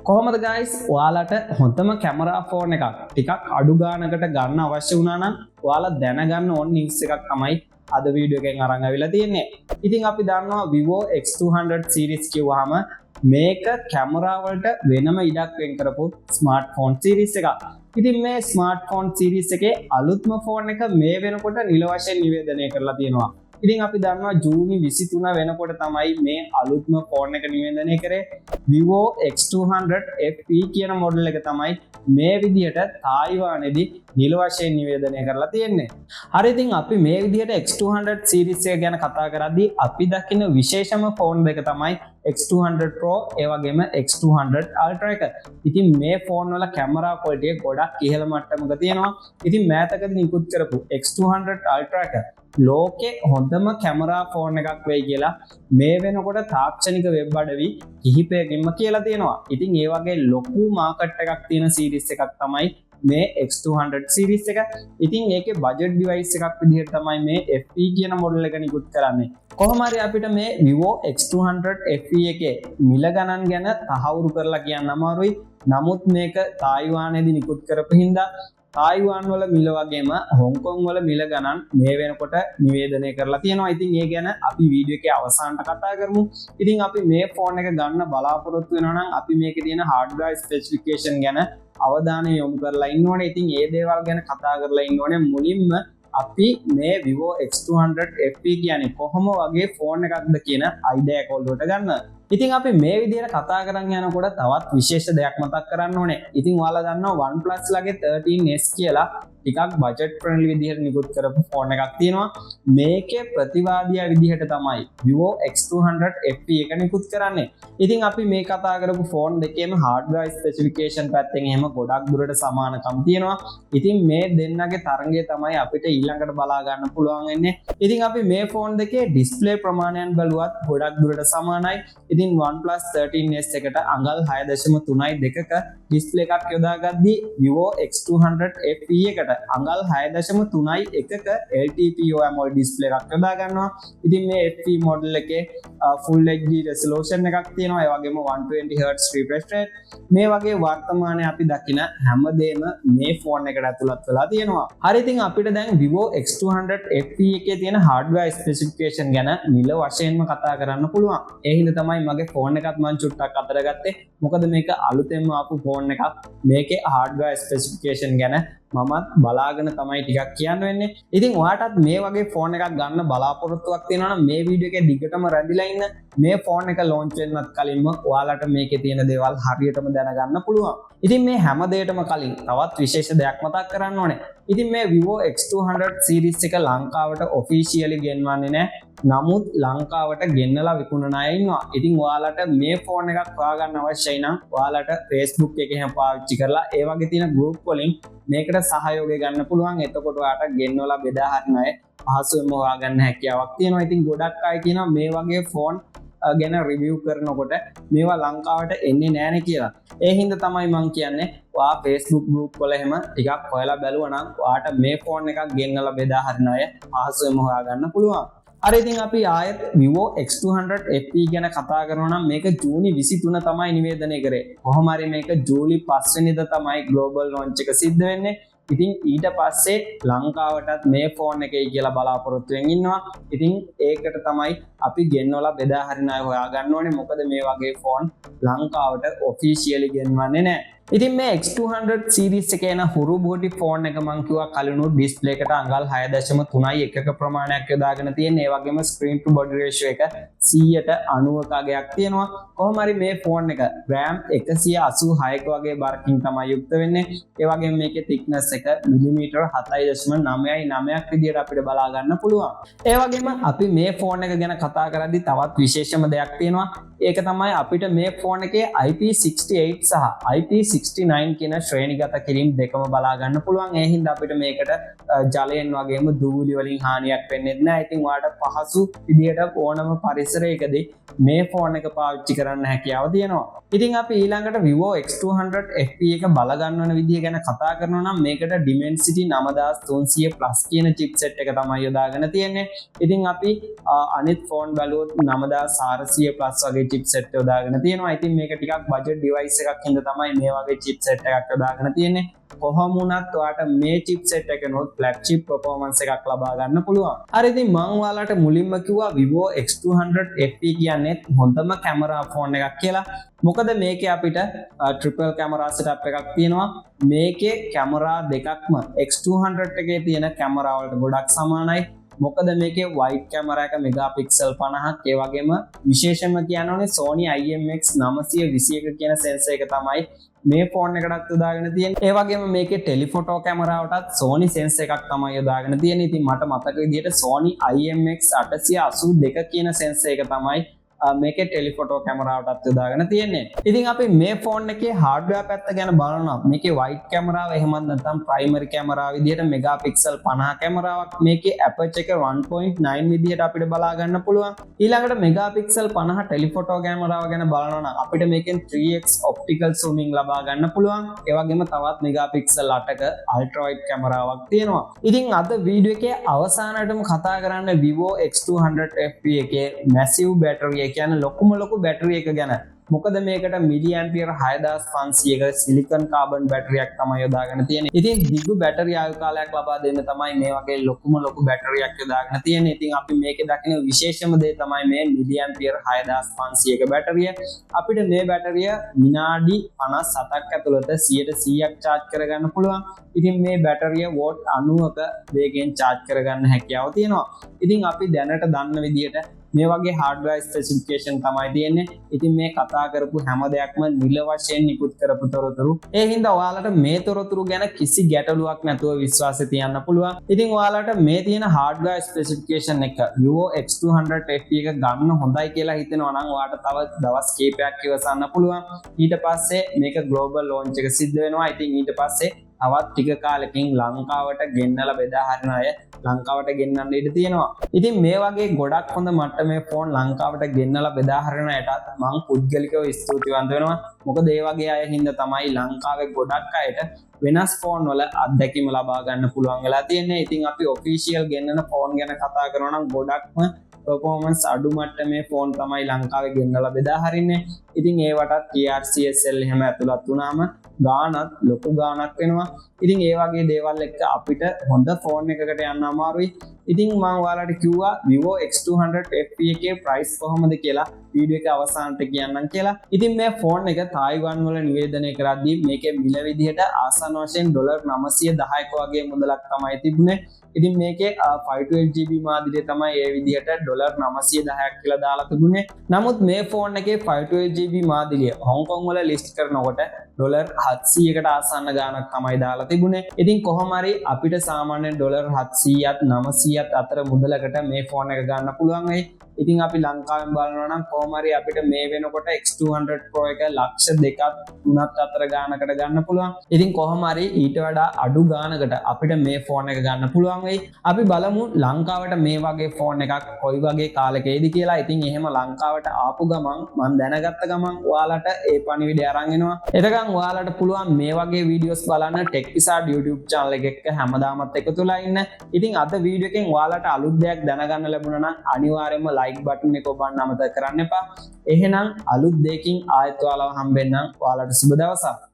කොහොමද guys ඔයාලට හොඳම කැමරා ෆෝන් එකක් ටිකක් අඩු ගානකට ගන්න අවශ්‍ය වුණා නම් ඔයාලා දැනගන්න ඕන නිවුස් එකක් තමයි අද වීඩියෝ එකෙන් අරන් ආවිලා තියෙන්නේ. ඉතින් අපි දන්නවා Vivo X200 series කියවහම මේක කැමරා වලට වෙනම ඉඩක් වෙන් කරපු ස්මාර්ට්ෆෝන් series එකක්. ඉතින් මේ ස්මාර්ට්ෆෝන් series එකේ අලුත්ම ෆෝන් එක මේ වෙනකොට නිල වශයෙන් නිවේදනය කරලා තියෙනවා. ඉතින් අපි දන්නවා ජූනි 23 වෙනකොට තමයි මේ අලුත්ම ෆෝන් එක නිවේදනය කරේ. Vivo X200 FE කියන මොඩල් එක තමයි මේ විදිහට තායිවානයේදී නිල වශයෙන් නිවේදනය කරලා තියෙන්නේ. හරි ඉතින් අපි මේ විදිහට X200 series එක ගැන කතා කරද්දී අපි දකින විශේෂම ෆෝන් දෙක තමයි X200 Pro ඒ වගේම X200 Ultra එක. ඉතින් මේ ෆෝන් වල කැමරා ක්වොලිටි එක ගොඩක් ඉහළ මට්ටමක තියෙනවා. ඉතින් මෑතකදී නිකුත් කරපු X200 Ultra එක ලෝකේ හොඳම කැමරා ෆෝන් එකක් වෙයි කියලා මේ වෙනකොට තාක්ෂණික වෙබ් අඩවි කිහිපයකින්ම කියලා තියෙනවා. ඉතින් ඒ වගේ ලොකු මාකට් එකක් තියෙන සීරීස් එකක් තමයි මේ X200 series එක. ඉතින් ඒකේ බජට් ඩිවයිස් එකක් විදිහට තමයි මේ FE කියන මොඩල් එක නිකුත් කරන්නේ. කොහොම හරි අපිට මේ Vivo X200 FE එකේ මිල ගණන් ගැන තහවුරු කරලා කියන්න අමාරුයි. නමුත් මේක තායිවානයේදී නිකුත් කරපු හින්දා තායිවාන් වල මිල වගේම හොංකොං වල මිල ගණන් මේ වෙනකොට නිවේදනය කරලා තියෙනවා. ඉතින් ඒ ගැන අපි වීඩියෝ එකේ අවසානට කතා කරමු. ඉතින් අපි මේ ෆෝන් එක ගන්න බලාපොරොත්තු වෙනවා නම් අපි මේකේ තියෙන hardware specification ගැන අවධානය යොමු කරලා ඉන්න ඕනේ. ඉතින් ඒ දේවල් ගැන කතා කරලා ඉන්න ඕනේ. මුලින්ම අපි මේ Vivo X200 FE කියන්නේ කොහොම වගේ ෆෝන් එකක්ද කියන අයිඩියා එක ඔළුවට ගන්න. ඉතින් අපි මේ විදිහට කතා කරන් යනකොට තවත් විශේෂ දෙයක් මතක් කරන්න ඕනේ. ඉතින් ඔයාලා දන්නවා OnePlus ලගේ 13S කියලා ටිකක් බජට් ෆ්‍රෙන්ඩ්ලි විදිහට නිකුත් කරපු ෆෝන් එකක් තියෙනවා. මේකේ ප්‍රතිවාදියා විදිහට තමයි Vivo X200 FE එක නිකුත් කරන්නේ. ඉතින් අපි මේ කතා කරපු ෆෝන් දෙකේම hardware specification පැත්තෙන් එහෙම ගොඩක් දුරට සමානකම් තියෙනවා. ඉතින් මේ දෙන්නගේ තරංගය තමයි අපිට ඊළඟට බලා ගන්න පුළුවන් වෙන්නේ. ඉතින් අපි මේ ෆෝන් දෙකේ ඩිස්ප්ලේ ප්‍රමාණයන් බැලුවත් ගොඩක් දුරට සමානයි. ඉතින් OnePlus 13S එකට අඟල් 6.3යි 2ක ඩිස්ප්ලේ එකක් යොදාගද්දී Vivo X200 FE එකට අඟල් 6.3යි 1ක LTPO AMOLED ඩිස්ප්ලේ එකක් යොදා ගන්නවා. ඉතින් මේ FE මොඩල් එකේ full HD resolution එකක් තියෙනවා. ඒ වගේම 120Hz refresh rate. මේ වගේ වර්තමානයේ අපි දකින හැමදේම මේ ෆෝන් එකට ඇතුළත් වෙලා තියෙනවා. හරි ඉතින් අපිට දැන් Vivo X200 FE එකේ තියෙන hardware specification ගැන නිල වශයෙන්ම කතා කරන්න පුළුවන්. ඒ හින්දා තමයි මගේ ෆෝන් එකත් මම චුට්ටක් අතර ගත්තේ. මොකද මේක අලුතෙන්ම ආපු ෆෝන් එකක්. මේකේ hardware specification ගැන මමත් බලාගෙන තමයි ටිකක් කියන්න වෙන්නේ. ඉතින් ඔයාටත් මේ වගේ ෆෝන් එකක් ගන්න බලාපොරොත්තුවක් තියෙනවා නම් මේ වීඩියෝ එකේ දිගටම රැඳිලා ඉන්න. මේ ෆෝන් එක launch වෙන්නත් කලින්ම ඔයාලට මේකේ තියෙන දේවල් හරියටම දැනගන්න පුළුවන්. ඉතින් මේ හැම දෙයකටම කලින් තවත් විශේෂ දෙයක් මතක් කරන්න ඕනේ. ඉතින් මේ Vivo X200 series එක ලංකාවට officially ගෙන්වන්නේ නැහැ. නමුත් ලංකාවට ගෙන්නලා විකුණන අය ඉන්නවා. ඉතින් ඔයාලට මේ ෆෝන් එකක් හොයාගන්න අවශ්‍යයි නම් ඔයාලට Facebook එක එහෙම පාවිච්චි කරලා ඒ වගේ තියෙන group වලින් මේකට සහයෝගය ගන්න පුළුවන්. එතකොට ඔයාලට ගෙන්නවලා බෙදා හරින අය පහසුවෙන්ම හොයාගන්න හැකියාවක් තියෙනවා. ඉතින් ගොඩක් අය කියනවා මේ වගේ ෆෝන් ගැන රිවිව් කරනකොට මේවා ලංකාවට එන්නේ නැහැනේ කියලා. ඒ හින්දා තමයි මම කියන්නේ ඔයා Facebook group වල එහෙම ටිකක් හොයලා බලුවා නම් ඔයාට මේ ෆෝන් එකක් ගෙන්නලා බෙදා හරින අය පහසුවෙන්ම හොයාගන්න පුළුවන්. අර ඉතින් අපි ආයෙත් Vivo X200 FE ගැන කතා කරනවා නම් මේක ජූනි 23 තමයි නිවේදනය කරේ. කොහොම හරි මේක ජූලි 5 වෙනිදා තමයි ග්ලෝබල් ලොන්ච් එක සිද්ධ වෙන්නේ. ඉතින් ඊට පස්සේ ලංකාවටත් මේ ෆෝන් එකයි කියලා බලාපොරොත්තු වෙමින් ඉන්නවා. ඉතින් ඒකට තමයි අපි ගෙන්නවලා බෙදා හරින අය හොයාගන්න ඕනේ. මොකද මේ වගේ ෆෝන් ලංකාවට ඔෆිෂියලි ගෙන්වන්නේ නැහැ. ඉතින් මේ X200 series එකේ එන හුරු බෝඩි ෆෝන් එක මම කිව්වා කලිනුත් ඩිස්ප්ලේ එකට අඟල් 6.3යි 1ක ප්‍රමාණයක් යොදාගෙන තියෙන. ඒ වගේම screen to body ratio එක 190ක අගයක් තියෙනවා. කොහොම හරි මේ ෆෝන් එක RAM 186ක වගේ බරකින් තමයි යුක්ත වෙන්නේ. ඒ වගේම මේකේ thickness එක මිලිමීටර් 7.9ක් විදියට අපිට බලා ගන්න පුළුවන්. ඒ වගේම අපි මේ ෆෝන් එක ගැන කතා කරද්දී තවත් විශේෂම දෙයක් තියෙනවා. ඒක තමයි අපිට මේ ෆෝන් එකේ IP68 සහ IP68 69 කියන ශ්‍රේණිගත කිරීම දෙකම බලා ගන්න පුළුවන්. ඒ හින්දා අපිට මේකට ජලයෙන් වගේම දූවිලි වලින් හානියක් වෙන්නේ නැහැ. ඉතින් ඔයාලට පහසු විදියට ඕනම පරිසරයකදී මේ ෆෝන් එක පාවිච්චි කරන්න හැකියාව තියෙනවා. ඉතින් අපි ඊළඟට Vivo X200 FE එක බල ගන්නවන විදිය ගැන කතා කරනවා නම් මේකට Dimensity 9300 Plus කියන chipset එක තමයි යොදාගෙන තියෙන්නේ. ඉතින් අපි අනිත් ෆෝන් බලුවොත් 9400 Plus වගේ chipset යොදාගෙන තියෙනවා. ඉතින් මේක ටිකක් budget device එකක් හින්දා තමයි මේ වගේ chipset එකක් යොදාගෙන තියෙන්නේ. කොහොම වුණත් ඔයාට මේ chipset එකනොත් flagship performance එකක් ලබා ගන්න පුළුවන්. හරි ඉතින් මම ඔයාලට මුලින්ම කිව්වා Vivo X200 FE කියන්නේ හොඳම කැමරා ෆෝන් එකක් කියලා. මොකද මේකේ අපිට triple camera setup එකක් තියෙනවා. මේකේ කැමරා දෙකක්ම X200 එකේ තියෙන කැමරා වලට ගොඩක් සමානයි. මොකද මේකේ wide camera එක megapixel 50ක් ඒ වගේම විශේෂයෙන්ම කියනෝනේ Sony IMX 921 කියන sensor එක තමයි මේ ෆෝන් එකටත් යොදාගෙන තියෙන්නේ. ඒ වගේම මේකේ ටෙලිෆොටෝ කැමරාවටත් Sony sensor එකක් තමයි යොදාගෙන තියෙන්නේ. ඉතින් මට මතක විදිහට Sony IMX 882 කියන sensor එක තමයි මේකේ ටෙලිෆොටෝ කැමරාවටත් යොදාගෙන තියෙන්නේ. ඉතින් අපි මේ ෆෝන් එකේ හાર્ඩ්වෙයාර් පැත්ත ගැන බලනවා. මේකේ වයිඩ් කැමරාව එහෙමත් නැත්නම් ප්‍රයිමරි කැමරාව විදිහට මෙගාපික්සල් 50 කැමරාවක් මේකේ ඇපර්චර් එක 1.9 විදිහට අපිට බලා ගන්න පුළුවන්. ඊළඟට මෙගාපික්සල් 50 ටෙලිෆොටෝ කැමරාව ගැන බලනවා නම් අපිට මේකෙන් 3x ඔප්ටිකල් zooming ලබා ගන්න පුළුවන්. ඒ වගේම තවත් මෙගාපික්සල් 8ක අල්ට්‍රා වයිඩ් කැමරාවක් තියෙනවා. ඉතින් අද වීඩියෝ එකේ අවසානයටම කතා කරන්නේ Vivo X200 FE එකේ massive battery කියන්නේ ලොකු බැටරි එක ගැන. මොකද මේකට මිලි ඇම්පියර් 6500ක සිලිකන් කාබන් බැටරියක් තමයි යොදාගෙන තියෙන්නේ. ඉතින් දිගු බැටරි ආයු කාලයක් ලබා දෙන්න තමයි මේ වගේ ලොකු බැටරියක් යොදාගෙන තියෙන්නේ. ඉතින් අපි මේකේ දකින විශේෂම දේ තමයි මේ මිලි ඇම්පියර් 6500ක බැටරිය. අපිට මේ බැටරිය විනාඩි 57ක් ඇතුළත 100%ක් charge කරගන්න පුළුවන්. ඉතින් මේ බැටරිය වෝට් 90ක වේගයෙන් charge කරගන්න හැකියාව තියෙනවා. ඉතින් අපි දැනට දන්න විදිහට මේ වගේ hardware specification තමයි තියෙන්නේ. ඉතින් මේ කතා කරපු හැම දෙයක්ම නිල වශයෙන් නිකුත් කරපු තොරතුරු. ඒ හින්දා ඔයාලට මේ තොරතුරු ගැන කිසි ගැටලුවක් නැතුව විශ්වාසය තියන්න පුළුවන්. ඉතින් ඔයාලට මේ තියෙන hardware specification එක Vivo X200 FE එක ගන්න හොඳයි කියලා හිතෙනවා නම් ඔයාලට තව දවස් කිහිපයක් ඉවසන්න පුළුවන්. ඊට පස්සේ මේක global launch එක සිද්ධ වෙනවා. ඉතින් ඊට පස්සේ තවත් ටික කාලෙකින් ලංකාවට ගෙන්නලා බෙදා හරින අය ලංකාවට ගෙන්නන්න ඉඩ තියෙනවා. ඉතින් මේ වගේ ගොඩක් හොඳ මට්ටමේ ෆෝන් ලංකාවට ගෙන්නලා බෙදා හරින අයටත් මම පුද්ගලිකව ස්තුතිවන්ත වෙනවා. මොකද ඒ වගේ අය හින්දා තමයි ලංකාවේ ගොඩක් අයට වෙනස් ෆෝන් වල අත්දැකීම ලබා ගන්න පුළුවන් වෙලා තියෙන්නේ. ඉතින් අපි ඔෆිෂියල් ගෙන්නන ෆෝන් ගැන කතා කරනවා නම් ගොඩක්ම performance අඩු මට්ටමේ ෆෝන් තමයි ලංකාවේ ගෙන්නලා බෙදා හරින්නේ. ඉතින් ඒවටත් TRCSL එහෙම ඇතුළත් වුණාම ගානත් ලොකු ගානක් වෙනවා. ඉතින් ඒ වගේ දේවල් එක්ක අපිට හොඳ ෆෝන් එකකට යන්න අමාරුයි. ඉතින් මම ඔයාලට කිව්වා Vivo X200 FE එකේ price කොහොමද කියලා වීඩියෝ එක අවසානට කියන්නම් කියලා. ඉතින් මේ ෆෝන් එක තායිවාන් වල නිවේදනය කරද්දී මේකේ මිල විදිහට ආසන්න වශයෙන් $910ක වගේ මුදලක් තමයි තිබුණේ. ඉතින් මේකේ 512GB මාදිරිය තමයි ඒ විදිහට $910ක් කියලා දාලා තිබුණේ. නමුත් මේ ෆෝන් එකේ 512GB මාදිරිය හොංකොං වල ලිස්ට් කරනකොට $700කට ආසන්න ගාණක් තමයි දාලා තිබුණේ. ඉතින් කොහොම හරි අපිට සාමාන්‍යයෙන් $700ත් 900ත් අතර මුදලකට මේ ෆෝන් එක ගන්න පුළුවන් වෙයි. ඉතින් අපි ලංකාවෙන් බලනවා නම් කොහොම හරි අපිට මේ වෙනකොට X200 Pro එක ලක්ෂ 2ක් 3ක් අතර ගාණකට ගන්න පුළුවන්. ඉතින් කොහොම හරි ඊට වඩා අඩු ගාණකට අපිට මේ ෆෝන් එක ගන්න පුළුවන් වෙයි. අපි බලමු ලංකාවට මේ වගේ ෆෝන් එකක් කොයි වගේ කාලෙකේද කියලා. ඉතින් එහෙම ලංකාවට ආපු ගමන් මම දැනගත්ත ගමන් ඔයාලට ඒ පණිවිඩය අරන් එනවා. එතකන් ඔයාලට පුළුවන් මේ වගේ වීඩියෝස් බලන්න TechWizard YouTube channel එක එක්ක හැමදාමත් එකතු වෙලා ඉන්න. ඉතින් අද වීඩියෝ එකෙන් ඔයාලට අලුත් දෙයක් දැනගන්න ලැබුණා නම් අනිවාර්යයෙන්ම like button එක ඔබන්න අමතක කරන්න එපා. එහෙනම් අලුත් දෙයකින් ආයෙත් ඔයාලව හම්බෙන්නම්. ඔයාලට සුබ දවසක්.